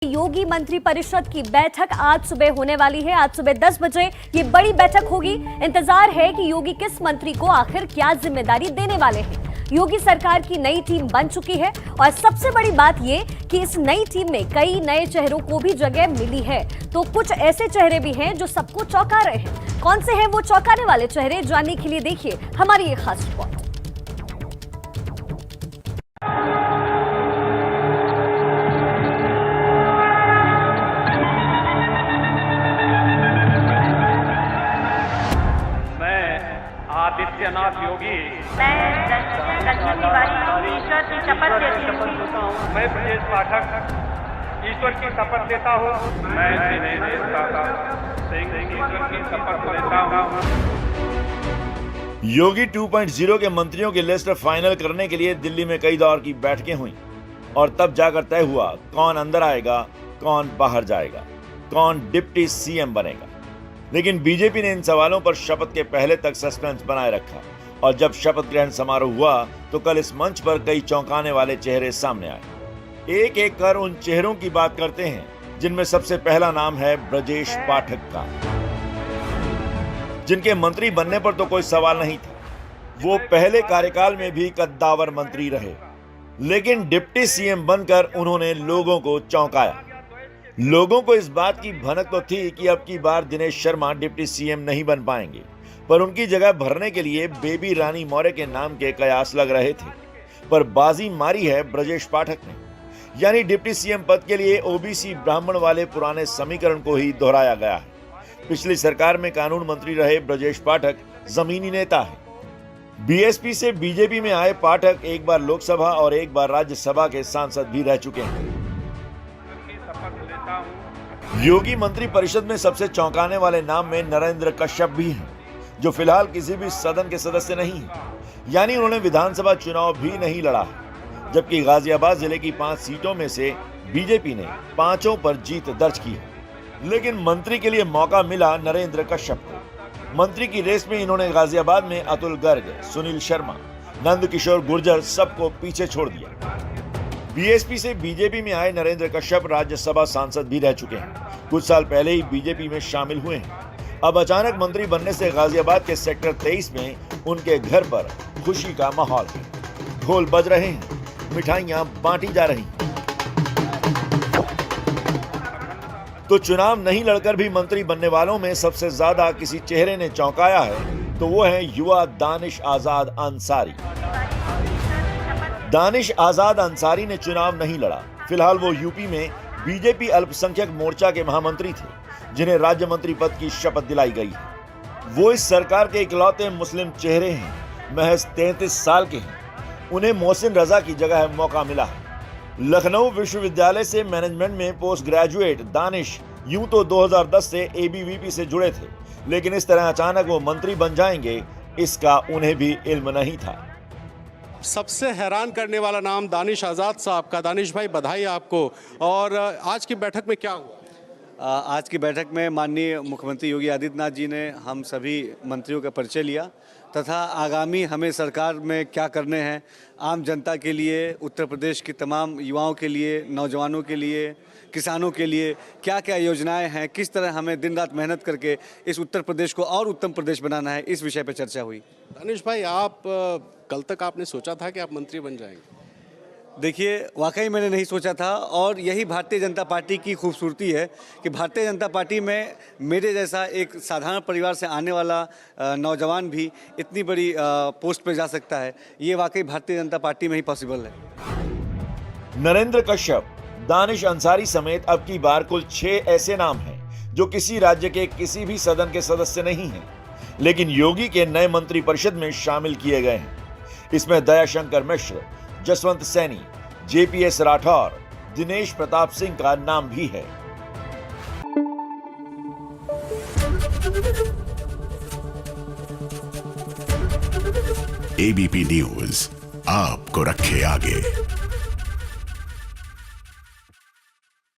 योगी मंत्री परिषद की बैठक आज सुबह होने वाली है। आज सुबह 10 बजे ये बड़ी बैठक होगी। इंतजार है कि योगी किस मंत्री को आखिर क्या जिम्मेदारी देने वाले हैं। योगी सरकार की नई टीम बन चुकी है और सबसे बड़ी बात ये कि इस नई टीम में कई नए चेहरों को भी जगह मिली है। तो कुछ ऐसे चेहरे भी हैं जो सबको चौंका रहे हैं। कौन से हैं वो चौंकाने वाले चेहरे, जानने के लिए देखिए हमारी ये खास रिपोर्ट। आदित्यनाथ योगी मैं लक्ष्मी तिवारी ईश्वर की शपथ लेती हूँ। मैं ब्रजेश पाठक ईश्वर की शपथ लेता हूँ। मैं दिनेश काका सिंह ईश्वर की शपथ लेता हूँ। योगी 2.0 के मंत्रियों की लिस्ट फाइनल करने के लिए दिल्ली में कई दौर की बैठकें हुई और तब जाकर तय हुआ कौन अंदर आएगा, कौन बाहर जाएगा, कौन डिप्टी सीएम बनेगा। लेकिन बीजेपी ने इन सवालों पर शपथ के पहले तक सस्पेंस बनाए रखा और जब शपथ ग्रहण समारोह हुआ तो कल इस मंच पर कई चौंकाने वाले चेहरे सामने आए। एक एक कर उन चेहरों की बात करते हैं जिनमें सबसे पहला नाम है ब्रजेश पाठक का, जिनके मंत्री बनने पर तो कोई सवाल नहीं था। वो पहले कार्यकाल में भी कद्दावर मंत्री रहे, लेकिन डिप्टी सीएम बनकर उन्होंने लोगों को चौंकाया। लोगों को इस बात की भनक तो थी कि अब की बार दिनेश शर्मा डिप्टी सीएम नहीं बन पाएंगे, पर उनकी जगह भरने के लिए बेबी रानी मौर्य के नाम के कयास लग रहे थे। पर बाजी मारी है ब्रजेश पाठक ने, यानी डिप्टी सीएम पद के लिए ओबीसी ब्राह्मण वाले पुराने समीकरण को ही दोहराया गया है। पिछली सरकार में कानून मंत्री रहे ब्रजेश पाठक जमीनी नेता है। बीएसपी से बीजेपी में आए पाठक एक बार लोकसभा और एक बार राज्यसभा के सांसद भी रह चुके हैं। योगी मंत्री परिषद में सबसे चौंकाने वाले नाम में नरेंद्र कश्यप भी हैं, जो फिलहाल किसी भी सदन के सदस्य नहीं हैं, यानी उन्होंने विधानसभा चुनाव भी नहीं लड़ा है। जबकि गाजियाबाद जिले की 5 सीटों में से बीजेपी ने 5 पर जीत दर्ज की है। लेकिन मंत्री के लिए मौका मिला नरेंद्र कश्यप को। मंत्री की रेस में इन्होंने गाजियाबाद में अतुल गर्ग, सुनील शर्मा, नंद किशोर गुर्जर सबको पीछे छोड़ दिया। बीएसपी से बीजेपी में आए नरेंद्र कश्यप राज्यसभा सांसद भी रह चुके हैं। कुछ साल पहले ही बीजेपी में शामिल हुए हैं। अब अचानक मंत्री बनने से गाजियाबाद के सेक्टर 23 में उनके घर पर खुशी का माहौल है। ढोल बज रहे हैं, मिठाइयां बांटी जा रही हैं। तो चुनाव नहीं लड़कर भी मंत्री बनने वालों में सबसे ज्यादा किसी चेहरे ने चौंकाया है तो वो है युवा दानिश आजाद अंसारी। दानिश आजाद अंसारी ने चुनाव नहीं लड़ा। फिलहाल वो यूपी में बीजेपी अल्पसंख्यक मोर्चा के महामंत्री थे, जिन्हें राज्य मंत्री पद की शपथ दिलाई गई है। वो इस सरकार के इकलौते मुस्लिम चेहरे हैं। महज 33 साल के हैं। उन्हें मोहसिन रजा की जगह मौका मिला है। लखनऊ विश्वविद्यालय से मैनेजमेंट में पोस्ट ग्रेजुएट दानिश यूं तो 2010 से एबीवीपी से जुड़े थे, लेकिन इस तरह अचानक वो मंत्री बन जाएंगे, इसका उन्हें भी इल्म नहीं था। सबसे हैरान करने वाला नाम दानिश आज़ाद साहब का। दानिश भाई, बधाई आपको। और आज की बैठक में क्या हुआ? आज की बैठक में माननीय मुख्यमंत्री योगी आदित्यनाथ जी ने हम सभी मंत्रियों का परिचय लिया तथा आगामी हमें सरकार में क्या करने हैं, आम जनता के लिए, उत्तर प्रदेश की तमाम युवाओं के लिए, नौजवानों के लिए, किसानों के लिए क्या क्या योजनाएं हैं, किस तरह हमें दिन रात मेहनत करके इस उत्तर प्रदेश को और उत्तम प्रदेश बनाना है, इस विषय पर चर्चा हुई। दानिश भाई, आप कल तक आपने सोचा था कि आप मंत्री बन जाएंगे? देखिए, वाकई मैंने नहीं सोचा था और यही भारतीय जनता पार्टी की खूबसूरती है कि भारतीय जनता पार्टी में मेरे जैसा एक साधारण परिवार से आने वाला नौजवान भी इतनी बड़ी पोस्ट पे जा सकता है। ये वाकई भारतीय जनता पार्टी में ही पॉसिबल है। नरेंद्र कश्यप, दानिश अंसारी समेत अब की बार कुल 6 ऐसे नाम हैं जो किसी राज्य के किसी भी सदन के सदस्य नहीं हैं, लेकिन योगी के नए मंत्री परिषद में शामिल किए गए हैं। इसमें दयाशंकर मिश्र, जसवंत सैनी, जेपीएस राठौर, दिनेश प्रताप सिंह का नाम भी है। एबीपी न्यूज आपको रखे आगे।